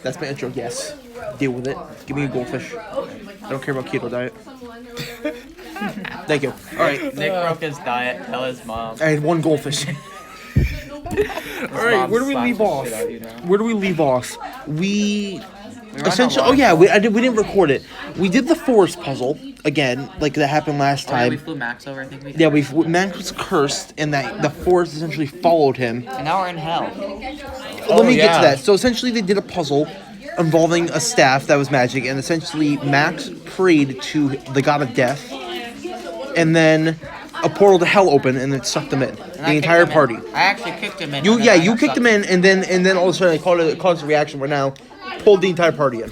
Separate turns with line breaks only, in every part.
That's my intro. Yes. Deal with it. Give me a goldfish. I don't care about keto diet. Thank you. All right.
Nick broke his diet. Tell his mom.
I had one goldfish. All right. Where do we leave off? Where do we leave off? We essentially. Oh yeah. We didn't record it. We did the forest puzzle again, like that happened last time.
We flew Max over. I think we did.
Yeah, Max was cursed, and that the forest essentially followed him.
And now we're in hell.
Let me get to that. So essentially, they did a puzzle involving a staff that was magic, and essentially Max prayed to the god of death, and then a portal to hell opened, and it sucked them in. The entire party.
I actually kicked him in.
You kicked him in, and then all of a sudden it caused a reaction where now pulled the entire party in.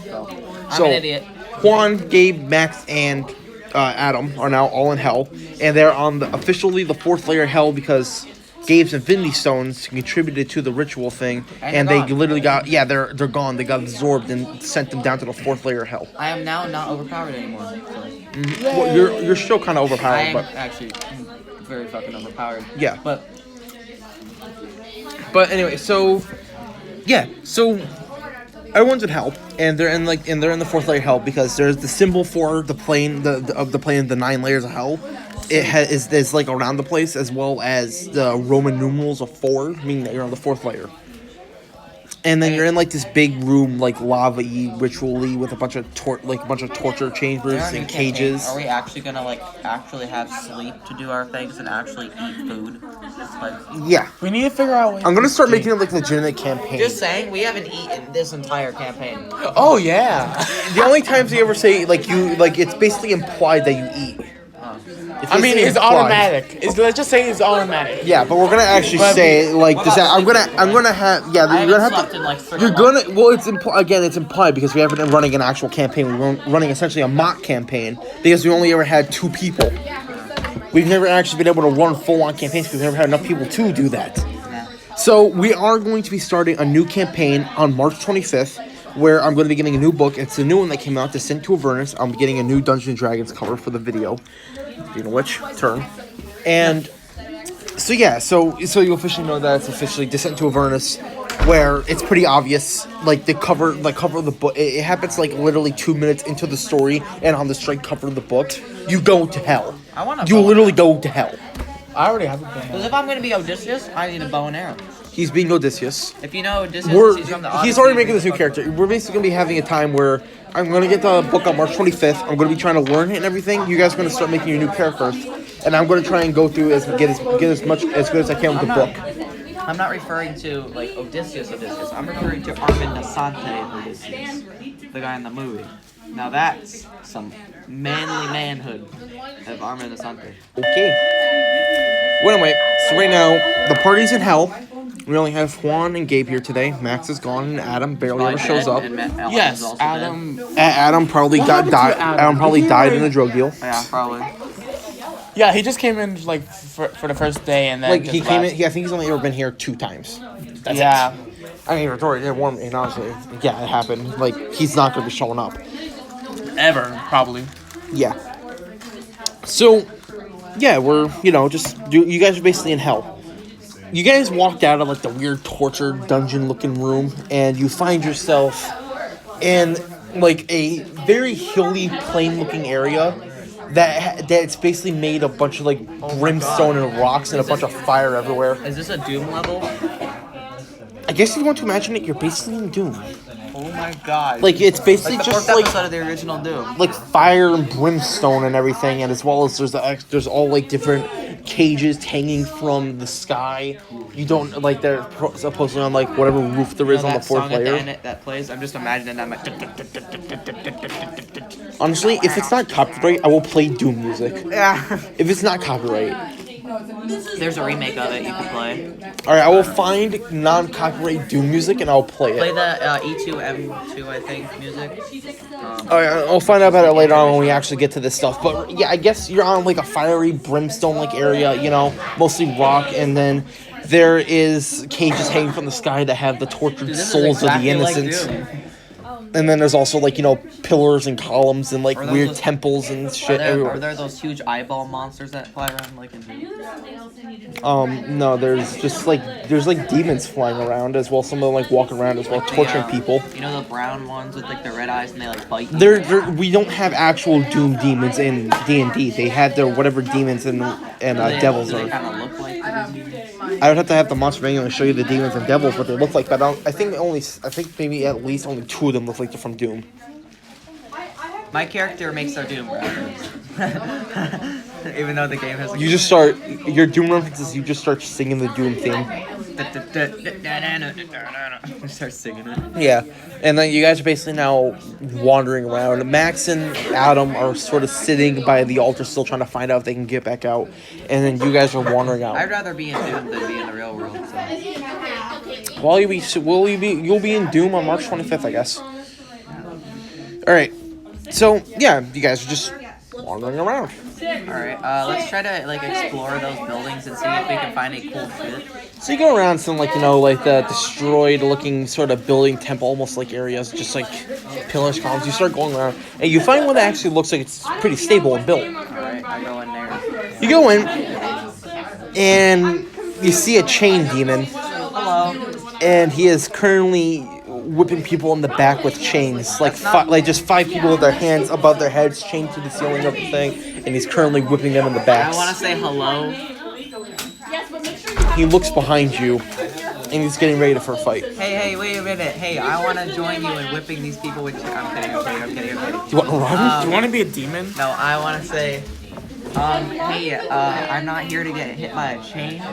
I'm an idiot.
Juan, Gabe, Max, and Adam are now all in hell, and they're on officially the 4th layer of hell because Gabe's Infinity Stones contributed to the ritual thing, and they literally got they're gone. They got absorbed and sent them down to the 4th layer of hell.
I am now not overpowered anymore. So.
Well, you're still kind of overpowered,
I am
but
actually very fucking overpowered.
Yeah.
But
anyway, so everyone's in hell, and they're in the 4th layer of hell because there's the symbol for the plane of the plane, the 9 layers of hell. It is like around the place, as well as the Roman numerals of 4, meaning that you're on the 4th layer. And then you're in like this big room, like lava-y, ritually, with a bunch of torture chambers and cages.
Are we actually gonna actually have sleep to do our things and actually eat food?
Yeah.
We need to figure out.
I'm gonna start making it like a legitimate campaign.
Just saying, we haven't eaten this entire campaign.
Oh yeah.
The only times you ever say it's basically implied that you eat.
It's automatic. Let's just say it's automatic.
Yeah, but we're gonna actually say like this. I'm gonna have you're gonna have to. You're gonna it's implied because we haven't been running an actual campaign. We're running essentially a mock campaign because we only ever had 2 people. We've never actually been able to run full-on campaigns because we've never had enough people to do that. So we are going to be starting a new campaign on March 25th. Where I'm going to be getting a new book. It's the new one that came out, Descent to Avernus. I'm getting a new Dungeons & Dragons cover for the video. You know which? Turn. And so you officially know that it's officially Descent to Avernus, where it's pretty obvious, like the cover of the book. It happens like literally 2 minutes into the story, and on the straight cover of the book, you go to hell. You literally go to hell.
I already have a bow.
Because if I'm going to be Odysseus, I need a bow and arrow.
He's being Odysseus.
If you know Odysseus,
he's already making this new character. We're basically going to be having a time where I'm going to get the book on March 25th. I'm going to be trying to learn it and everything. You guys are going to start making your new characters. And I'm going to try and go through get as good as I can with the book.
I'm not referring to Odysseus. I'm referring to Armin Asante Odysseus, the guy in the movie. Now that's some manly manhood of Armin Asante.
Okay. Well, anyway, so right now the party's in hell. We only have Juan and Gabe here today. Max is gone, and Adam barely ever shows up.
Yes, Adam.
Adam probably died. Adam probably died in a drug deal.
Yeah, probably.
Yeah, he just came in for the first day, and then
he came in. I think he's only ever been here 2 times. That's
it.
I mean, Rory didn't warn me, and honestly, yeah, it happened. Like, he's not going to be showing up.
Ever, probably.
Yeah. So, yeah, we're, you guys are basically in hell. You guys walked out of, like, the weird torture dungeon-looking room, and you find yourself in, like, a very hilly, plain-looking area that's basically made a bunch of, like, brimstone and rocks and a bunch of fire everywhere.
Is this a Doom level?
I guess if you want to imagine it, you're basically in Doom.
Oh my god.
Like, it's basically just like...
episode of the original Doom.
Like, fire and brimstone and everything, and as well as there's all, like, different cages hanging from the sky. You don't, like, they're supposedly on, like, whatever roof there is on the 4th layer.
That plays, I'm just imagining that.
Honestly, if it's not copyright, I will play Doom music.
Yeah.
If it's not copyright.
There's a remake of it you can play.
Alright, I will find non-copyright Doom music and I'll play it.
Play the E2M2, I think, music.
Alright, I'll find out about it later on when we actually get to this stuff. But yeah, I guess you're on like a fiery brimstone-like area, mostly rock, and then there is cages hanging from the sky that have the tortured souls of the innocents. And then there's also like pillars and columns and like
Are those
weird
those-
temples and
Are
shit
there,
everywhere.
are there those huge eyeball monsters that fly around like in
No, there's just like demons flying around as well. Some of them like walking around as well, torturing people.
You know the brown ones with like the red eyes and they like bite you?
We don't have actual Doom demons in D&D. They had their whatever demons and devils
do they
are.
kind of look like
I would have to have the monster manual and show you the demons and devils what they look like, but I think maybe at least only 2 of them look like they're from Doom.
My character makes their Doom reference. Even though the game has like,
You just start your Doom references. You just start singing the Doom theme.
start singing it.
Yeah, and then you guys are basically now wandering around. Max and Adam are sort of sitting by the altar, still trying to find out if they can get back out. And then you guys are wandering out.
I'd rather be in Doom than be in the real world. So.
You'll be in Doom on March 25th, I guess. All right. So yeah, you guys are just wandering around.
Alright, let's try to like explore those buildings and see if we can find any cool shit.
So you go around some like the destroyed looking sort of building temple almost like areas, just like pillars, columns. You start going around and you find one that actually looks like it's pretty stable and built.
Alright, I go in there.
You go in and you see a chain demon.
Hello.
And he is currently whipping people in the back with chains, like just 5 people with their hands above their heads, chained to the ceiling of the thing, and he's currently whipping them in the back.
I want to say hello.
He looks behind you, and he's getting ready for a fight.
Hey, wait a minute. Hey, I want to join you in whipping these people with. I'm kidding.
Do you want to run?
Do you want to be a demon?
No, I want to say, hey, I'm not here to get hit by a chain.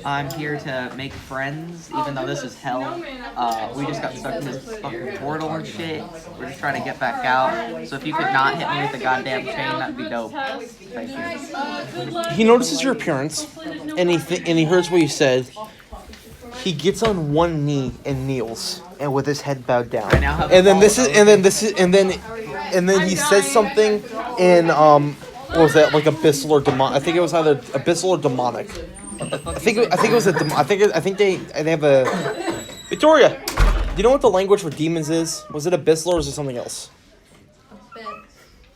I'm here to make friends, even though this is hell. We just got stuck in this fucking portal and shit. We're just trying to get back out. So if you could not hit me with the goddamn chain, that'd be dope. Thank you.
He notices your appearance, and he hears what you said. He gets on one knee and kneels, and with his head bowed down. And then he says something in what was that, like abyssal or demonic? I think it was either abyssal or demonic. I think it was a. I think they have a. Victoria, do you know what the language for demons is? Was it abyssal or was it something else?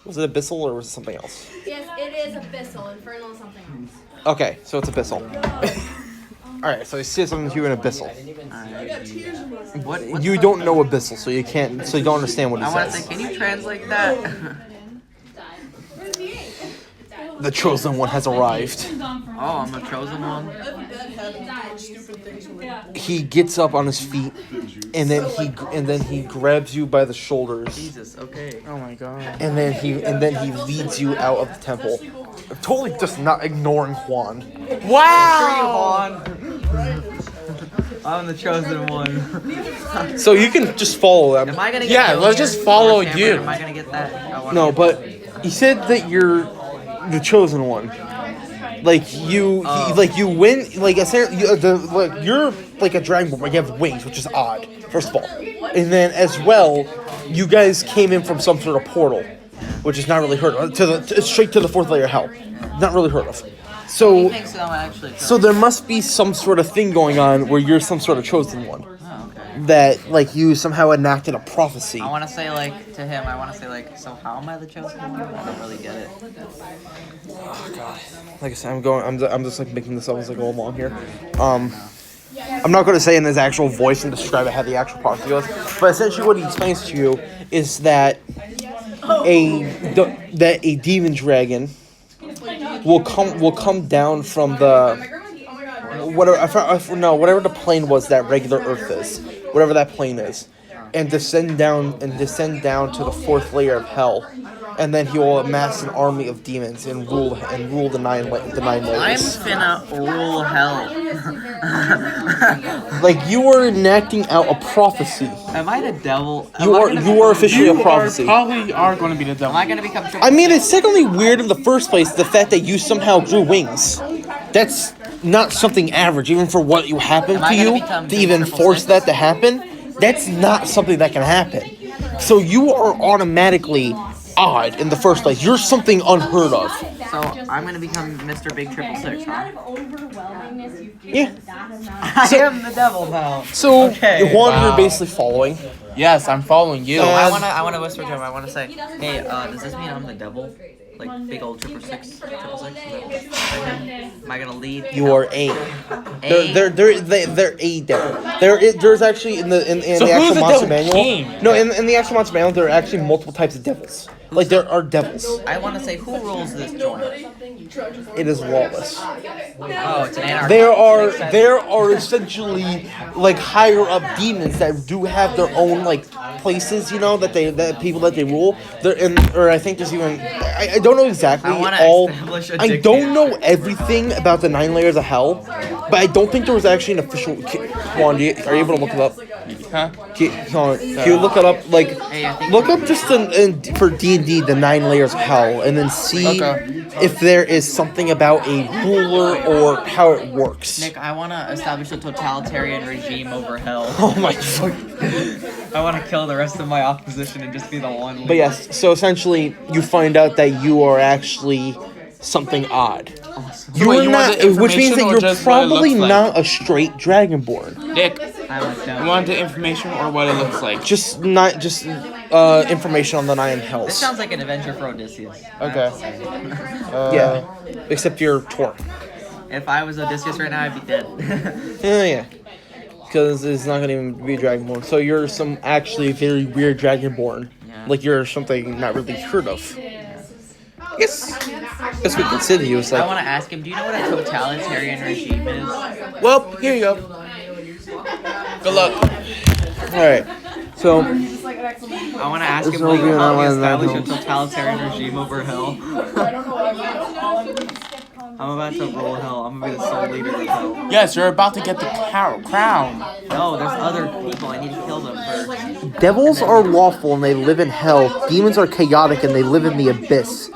Was it abyssal or was it something else?
Yes, it is abyssal. Infernal is something else.
Okay, so it's abyssal. All right, so he says something to you in abyssal.
What
You don't know abyssal, so you can't. So you don't understand what he
I want to
says.
say, can you translate that?
The chosen one has arrived.
Oh, I'm the chosen one.
He gets up on his feet, and then he grabs you by the shoulders,
Jesus, okay.
Oh my god.
and then he leads you out of the temple. Totally just not ignoring Juan.
Wow!
I'm the chosen one.
So you can just follow them.
Am I gonna get
Yeah,
killed
let's
here?
just follow
Or Cameron,
you.
Am I gonna get that? I wanna
No,
get
but he said that you're the chosen one. Like you win. Like you're like a dragon, but you have wings, which is odd. First of all, and then as well, you guys came in from some sort of portal, which is not really heard of. Straight to the 4th layer of hell. Not really heard of.
He
So
thinks that I'm actually
so there must be some sort of thing going on where you're some sort of chosen one.
Oh, okay.
That like you somehow enacted a prophecy.
I want to say like to him. I want to say like, so how am I the chosen one? I don't really get it.
Oh god. Like I said, I'm just like making this up as I go along here. I'm not going to say in his actual voice and describe how the actual prophecy goes, but essentially what he explains to you is that a demon dragon will come down from the whatever the plane was that regular Earth is, whatever that plane is, and descend down to the 4th layer of hell. And then he will amass an army of demons and rule the nine
I'm
layers.
finna rule hell.
Like you are enacting out a prophecy.
Am I the devil?
You are officially a prophecy.
Probably are going to be the
Am
devil.
I gonna become?
I mean, it's secondly weird in the first place the fact that you somehow grew wings. That's not something average, even for what you happened
Am
to
I gonna
you
become
to even
triple
force
six?
that to happen. That's not something that can happen. So you are automatically odd in the first place. You're something unheard of.
So I'm gonna become Mr. Big 666, huh?
Yeah.
I am the devil now.
So
Okay.
Juan,
Wow.
you're basically following.
Yes, I'm following you.
I wanna whisper to him. I wanna say, hey, does this mean I'm the devil? Like big old 666? Am I gonna lead?
You are A.
A?
They're A devil. There's actually in the
So
the
who's
actual
the
monster
devil
manual.
king?
No, in the actual monster manual, there are actually multiple types of devils. Like there are devils.
I wanna say, who rules this joint?
It is lawless.
Oh, it's an anarchy.
There are essentially like higher up demons that do have their own like places, you know, that people that they rule. Or I think there's even I don't know exactly
I wanna
all.
establish a
I don't know everything about the 9 layers of hell, but I don't think there was actually an official. Juan, are you able to look it up?
Huh?
Can you look it up? Like,
Hey, I think
look up just for D&D the 9 layers of hell, and then see
Okay.
if there is something about a ruler or how it works.
Nick, I wanna establish a totalitarian regime over hell.
Oh my fuck.
I wanna kill the rest of my opposition and just be the one.
But yes, so essentially, you find out that you are actually something odd. You
wait,
are
you want
not,
the
which means that
information or
you're
just what it
probably
looks like?
not a straight dragonborn.
Nick,
I like
you
that.
want the information or what it looks like?
Just information on the 9
This
hells.
sounds like an adventure for Odysseus.
Okay.
Yeah, except you're Tor.
If I was Odysseus right now, I'd be dead.
Yeah. Because it's not gonna even be a dragonborn. So you're some actually very weird dragonborn.
Yeah.
Like you're something not really heard of. I guess we consider you as
I
like.
want to ask him, do you know what a totalitarian regime is?
Well, here you go.
Good luck.
All right. So
I want to ask
There's
him,
no
will you
real
help me
outline
establish a
that
totalitarian regime over hell? I'm about to roll hell. I'm going to be the sole leader of hell.
Yes, you're about to get the crown.
No, there's other people. I need to kill them first.
devils are lawful and they live in hell. Demons are chaotic and they live in the abyss.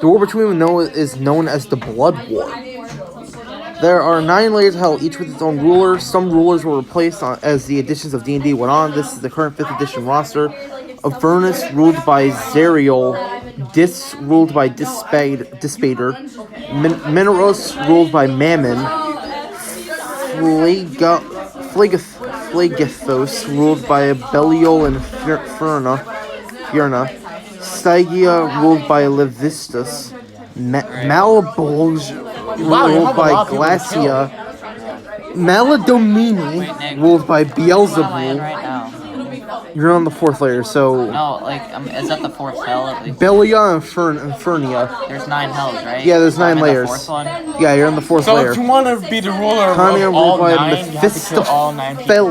The war between them is known as the Blood War. There are 9 layers of hell, each with its own ruler. Some rulers were replaced as the editions of D&D went on. This is the current 5th edition roster. Avernus ruled by Zerial. Dis ruled by Dispater. Mineros ruled by Mammon. Phlegethos ruled by Belial and Furna. Stygia ruled by Levistus. Malbolge ruled by Glacia. Maladomini ruled by
I'm
Beelzebul.
right now.
You're on the 4th layer, so
No, like, is that the 4th hell at least?
Belia and Fernia.
There's 9 hells, right?
Yeah, there's
So I'm
9
in the
layers.
4th one?
Yeah, you're on the 4th
So
layer.
if you want to be the ruler
Cania
of
ruled
all
by
9, you have to kill all 9 people.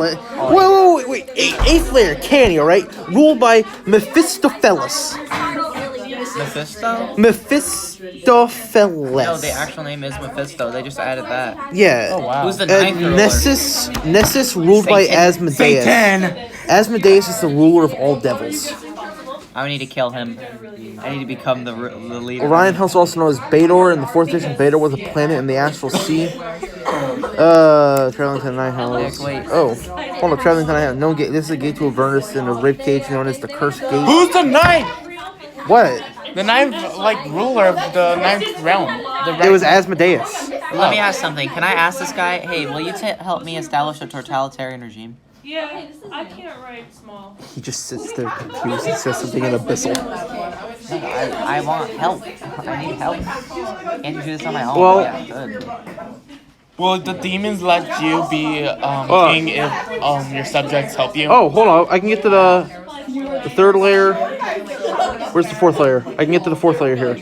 Wait. 8th layer, Cania, right? Ruled by Mephistopheles.
Mephisto?
Mephistopheles.
No, the actual name is Mephisto. They just added that.
Yeah.
Oh, wow.
Who's the 9th ruler?
Nessus ruled by
Satan.
Asmodeus.
Satan!
Asmodeus is the ruler of all devils.
I need to kill him. I need to become the leader.
Orion House, also known as Bator. In the 4th edition, Bator was a planet in the astral sea. Traveling to the 9 hells.
Nick, wait.
Oh, hold on. Traveling to the 9 hells. No gate. This is a gate to Avernus in a rib cage known as the Cursed Gate.
Who's the 9th?
What?
The 9th, like, ruler of the 9th realm.
It was Asmodeus.
Let me ask something. Can I ask this guy, hey, will you help me establish a totalitarian regime?
Yeah, I can't write small.
He just sits there confused. He says something in abyssal.
I want help. I need help. Can't you do this on my own?
Well-
Yeah, good.
Will the demons let you be king if your subjects help you?
Oh, hold on. I can get to the 3rd layer. Where's the 4th layer? I can get to the 4th layer here.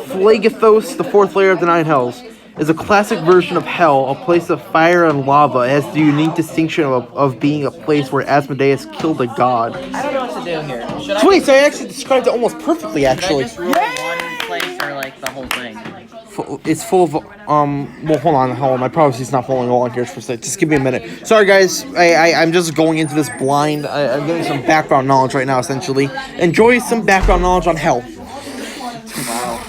Phlegethos, the 4th layer of the 9 hells, is a classic version of hell, a place of fire and lava. It has the unique distinction of being a place where Asmodeus killed a god.
I don't know what to do here. Should I,
Wait, so I actually described it almost perfectly,
should I
actually.
just rule one place or like the whole thing?
It's full of, well, hold on. My prophecy's not following along here for a second. Just give me a minute. Sorry, guys. I'm just going into this blind. I'm getting some background knowledge right now, essentially. Enjoy some background knowledge on hell.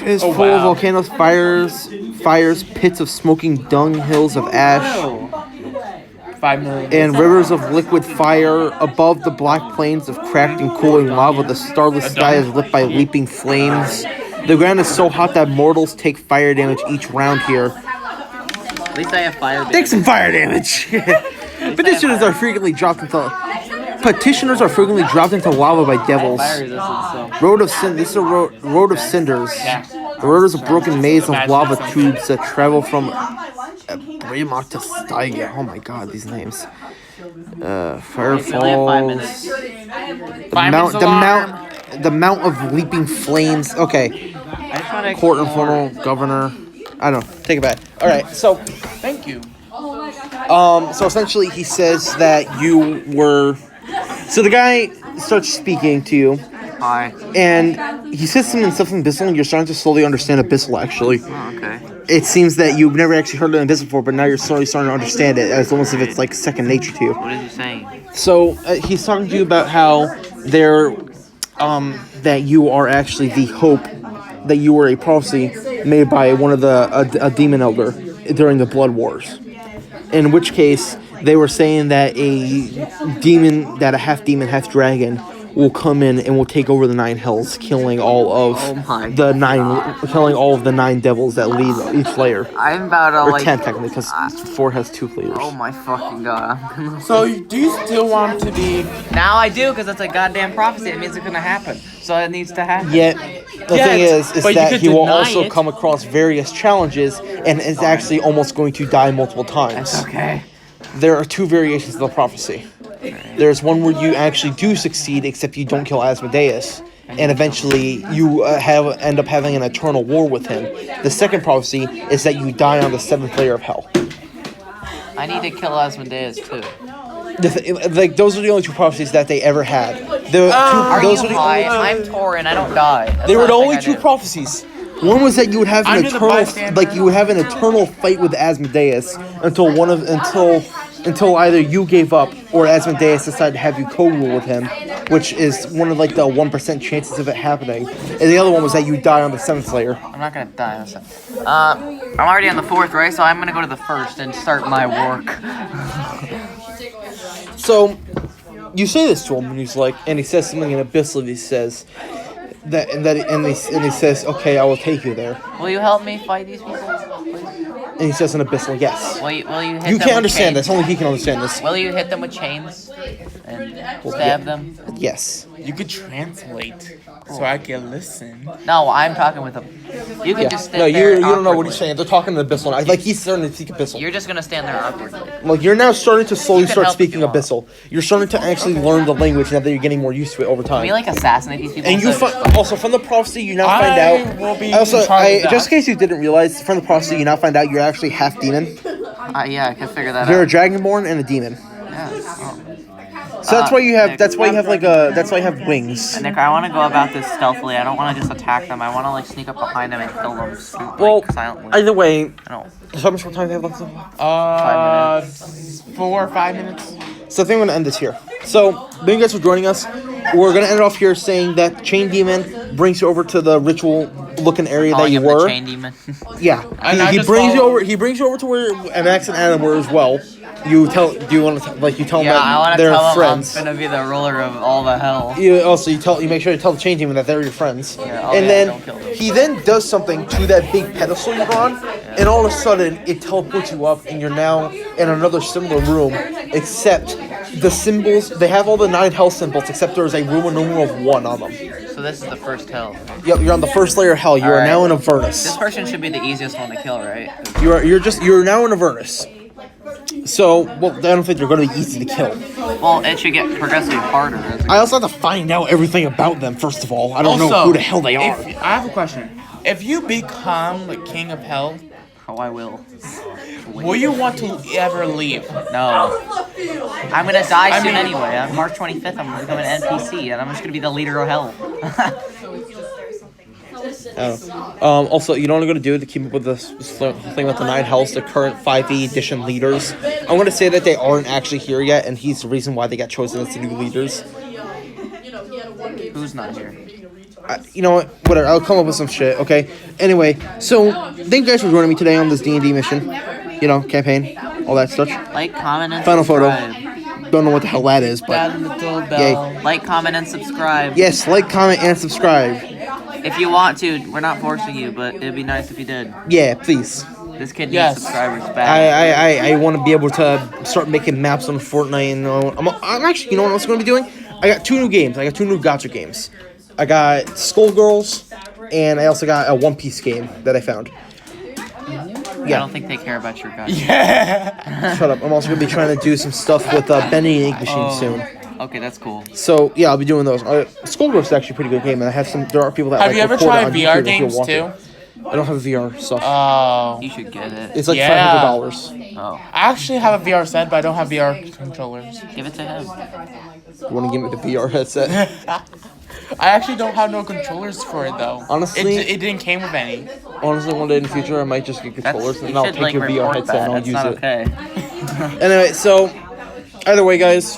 It's full of volcanoes, fires, pits of smoking dung, hills of ash.
5 million.
And rivers of liquid fire above the black plains of cracked and cooling lava. The starless sky is lit by leaping flames. The ground is so hot that mortals take fire damage each round here.
At least I have fire damage.
Take some fire damage. Petitioners are frequently dropped into lava by devils.
Fire resistance, so.
Road of Sin. This is a road of cinders. The road is a broken maze of lava tubes that travel from Bremont to Steiger. Oh my god, these names. Fire falls. The mount of leaping flames. Okay. Court Infernal, Governor. I don't know. Take it back. All right. So,
Thank you.
so essentially, he says that you were. So the guy starts speaking to you.
Hi.
And he says something Abyssal, and you're starting to slowly understand Abyssal, actually.
Oh, okay.
It seems that you've never actually heard of Abyssal before, but now you're slowly starting to understand it, as almost if it's like second nature to you.
What is he saying?
So, he's talking to you about how that you are actually the hope, that you were a prophecy made by one of a demon elder during the Blood Wars. In which case, they were saying that a half demon, half dragon will come in and will take over the 9 hells, killing all of the 9 devils that lead each layer.
I'm about to
Or 10 technically, because 4 has 2 leaders.
Oh my fucking god.
So, do you still want to be...
Now I do, because it's a goddamn prophecy. It means it's gonna happen. So it needs to happen.
Yet, the thing is
but you
that
could
he will
deny
also
it.
come across various challenges and is actually almost going to die multiple times.
That's okay.
There are 2 variations of the prophecy. There's one where you actually do succeed, except you don't kill Asmodeus, and eventually you end up having an eternal war with him. The second prophecy is that you die on the 7th layer of hell.
I need to kill Asmodeus too.
Those are the only 2 prophecies that they ever had.
Are you high? I'm Tauren. I don't die. That's
They were
not
the
a
only
thing I
2
do.
prophecies. One was that you would have an
Under the bystander.
eternal fight with Asmodeus until either you gave up or Asmodeus decided to have you co-rule with him, which is one of the 1% chances of it happening. And the other one was that you die on the 7th layer.
I'm not gonna die. I'm already on the 4th, right? So I'm gonna go to the 1st and start my work.
So you say this to him, and he says something in Abyssal. He says and he says, "Okay, I will take you there."
Will you help me fight these people, please?
And he says in Abyssal, "Yes."
Will you hit
You
them
can't
with
understand
chains?
this. Only he can understand this.
Will you hit them with chains and stab them?
Yes.
You could translate so I can listen.
No, I'm talking with them. You can
Yeah.
just stand
No,
there.
you don't know what
awkwardly.
he's saying. They're talking in Abyssal. He's starting to speak Abyssal.
You're just gonna stand there awkwardly.
Like, you're now starting to slowly
You can
start
help if
speaking
you want.
Abyssal. You're starting to actually learn the language now that you're getting more used to it over
Can we
time.
assassinate these people?
And you also from the prophecy, you now find out.
will be
Also,
in charge of that.
just in case you didn't realize, from the prophecy, you now find out you're actually half demon.
Yeah, I can figure that
You're a
out.
dragonborn and a demon.
Yeah. Oh.
So that's why you have.
Nick.
That's why you have wings.
Nick, I want to go about this stealthily. I don't want to just attack them. I want to sneak up behind them and kill them silently.
Either way,
I don't.
how much more time do you have left?
4 or 5 minutes.
So I think I'm gonna end this here. So thank you guys for joining us. We're gonna end it off here saying that Chain Demon brings you over to the ritual-looking area that
Calling
you
him the
were.
chain demon.
Yeah,
And I
he
just
brings you
follow-
over. He brings you over to where Max and Adam were as well. You tell. Do you want to you tell them
Yeah, I want
that
to
they're
tell them
friends?
I'm gonna be the ruler of all the hell.
You make sure to tell the Chain Demon that they're your friends.
Yeah,
And
don't kill them.
he then does something to that big pedestal you're on, and all of a sudden it teleports you up, and you're now in another similar room, except the symbols. They have all the 9 hell symbols, except there's a Roman numeral of 1 on them.
So this is the first hell.
Yep, you're on the first layer of hell. You are
Alright.
now in
This
Avernus.
person should be the easiest one to kill, right?
You're now in Avernus. So, well, I don't think they're going to be easy to kill.
Well, it should get progressively harder.
I also have to find out everything about them, first of all. I don't know
Also,
who the hell they are.
I have a question. If you become the king of hell,
Oh, I will.
will you want to ever leave?
No. I'm gonna die
I
soon
mean-
anyway. On March 25th, I'm gonna become an NPC, and I'm just gonna be the leader of hell.
Also, you know what I'm going to do to keep up with this thing with the 9 hells, the current 5e edition leaders? I'm going to say that they aren't actually here yet, and he's the reason why they got chosen as the new leaders.
Who's not here?
You know what? Whatever. I'll come up with some shit, okay? Anyway, so thank you guys for joining me today on this D&D mission, campaign. all that stuff.
Like, comment, and
Final photo.
subscribe.
Don't know what the hell that is, but
That little bell.
yay.
Like, comment, and subscribe.
Yes, like, comment, and subscribe.
If you want to, we're not forcing you, but it'd be nice if you did.
Yeah, please.
This kid needs
Yes.
subscribers back.
I want to be able to start making maps on Fortnite. And I'm actually, you know what else I'm going to be doing? I got 2 new games. I got 2 new gacha games. I got Skullgirls, and I also got a One Piece game that I found.
I don't think they care about your guys.
Yeah.
Shut up. I'm also going to be trying to do some stuff with Bendy and Ink Machine soon.
Okay, that's cool.
So, yeah, I'll be doing those. Skullgirls is actually a pretty good game, and I have there are people that
Have
like
you ever
record it
tried
on
VR
YouTube if you
games
want
too?
it. I don't have VR stuff.
Oh.
You should get it.
It's like
Yeah.
$500.
Oh,
I actually have a VR set, but I don't have VR controllers.
give it to him.
You want to give me the VR headset?
I actually don't have no controllers for it though.
Honestly-
it didn't came with any.
Honestly, one day in the future, I might just get
That's,
controllers,
you
and I'll
should,
take
like,
your VR
report
headset
that.
and I'll
That's
use
not
it.
okay.
Anyway, so either way, guys,